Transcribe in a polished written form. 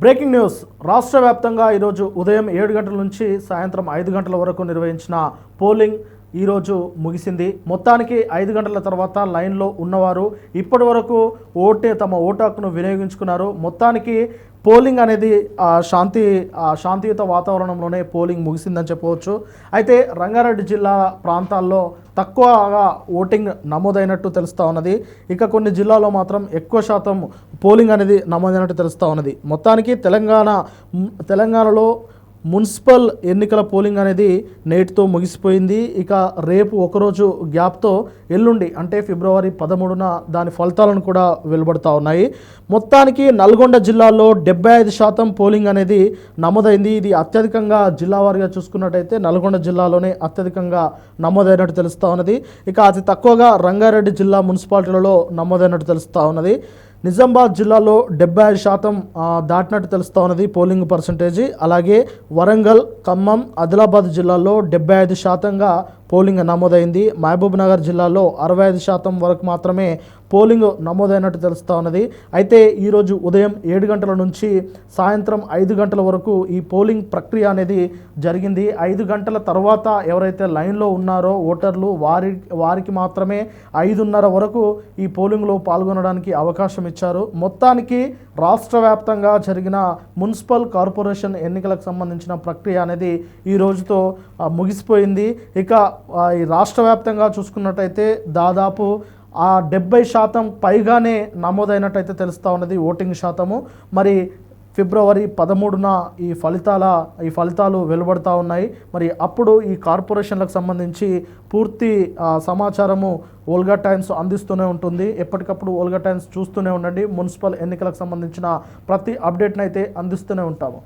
Breaking news రాష్ట్ర వ్యాప్తంగా ఈరోజు ఉదయం 7 గంటల నుంచి సాయంత్రం 5 గంటల వరకు నిర్వహించిన పోలింగ్ ఈరోజు ముగిసింది. మొత్తానికి 5 గంటల తర్వాత లైన్లో ఉన్నవారు ఇప్పటి వరకు తమ ఓటు హక్కును వినియోగించుకున్నారు. మొత్తానికి పోలింగ్ అనేది శాంతియుత వాతావరణంలోనే పోలింగ్ ముగిసిందని చెప్పవచ్చు. అయితే రంగారెడ్డి జిల్లా ప్రాంతాల్లో తక్కువగా ఓటింగ్ నమోదైనట్టు తెలుస్తూ ఉన్నది. ఇక కొన్ని జిల్లాల్లో మాత్రం ఎక్కువ శాతం పోలింగ్ అనేది నమోదైనట్టు తెలుస్తూ ఉన్నది. మొత్తానికి తెలంగాణలో మున్సిపల్ ఎన్నికల పోలింగ్ అనేది నేటితో ముగిసిపోయింది. ఇక రేపు ఒకరోజు గ్యాప్తో ఎల్లుండి అంటే ఫిబ్రవరి 13న దాని ఫలితాలను కూడా వెలువడుతూ ఉన్నాయి. మొత్తానికి నల్గొండ జిల్లాలో 75% పోలింగ్ అనేది నమోదైంది. ఇది అత్యధికంగా జిల్లా వారీగా చూసుకున్నట్టయితే నల్గొండ జిల్లాలోనే అత్యధికంగా నమోదైనట్టు తెలుస్తూ ఉన్నది. ఇక అతి తక్కువగా రంగారెడ్డి జిల్లా మున్సిపాలిటీలలో నమోదైనట్టు తెలుస్తూ ఉన్నది. నిజామాబాద్ జిల్లాలో 75% దాటినట్టు తెలుస్తూ ఉన్నది పోలింగ్ పర్సంటేజీ. అలాగే వరంగల్, ఖమ్మం, ఆదిలాబాద్ జిల్లాల్లో 75%గా పోలింగ్ నమోదైంది. మహబూబ్ నగర్ జిల్లాలో 65% వరకు మాత్రమే పోలింగ్ నమోదైనట్టు తెలుస్తూ ఉన్నది. అయితే ఈరోజు ఉదయం 7 గంటల నుంచి సాయంత్రం 5 గంటల వరకు ఈ పోలింగ్ ప్రక్రియ అనేది జరిగింది. 5 గంటల తర్వాత ఎవరైతే లైన్లో ఉన్నారో ఓటర్లు వారికి మాత్రమే 5:30 వరకు ఈ పోలింగ్లో పాల్గొనడానికి అవకాశం ఇచ్చారు. మొత్తానికి రాష్ట్ర వ్యాప్తంగా జరిగిన మున్సిపల్ కార్పొరేషన్ ఎన్నికలకు సంబంధించిన ప్రక్రియ అనేది ఈ రోజుతో ముగిసిపోయింది. ఇక ఈ రాష్ట్ర వ్యాప్తంగా చూసుకున్నట్టయితే దాదాపు 70% పైగానే నమోదైనట్టయితే తెలుస్తూ ఉన్నది ఓటింగ్ శాతము. మరి ఫిబ్రవరి 13న ఈ ఫలితాలు వెలువడుతూ ఉన్నాయి. మరి అప్పుడు ఈ కార్పొరేషన్లకు సంబంధించి పూర్తి సమాచారము ఓల్గా టైమ్స్ అందిస్తూనే ఉంటుంది. ఎప్పటికప్పుడు ఓల్గా టైమ్స్ చూస్తూనే ఉండండి. మున్సిపల్ ఎన్నికలకు సంబంధించిన ప్రతి అప్డేట్ని అయితే అందిస్తూనే ఉంటాము.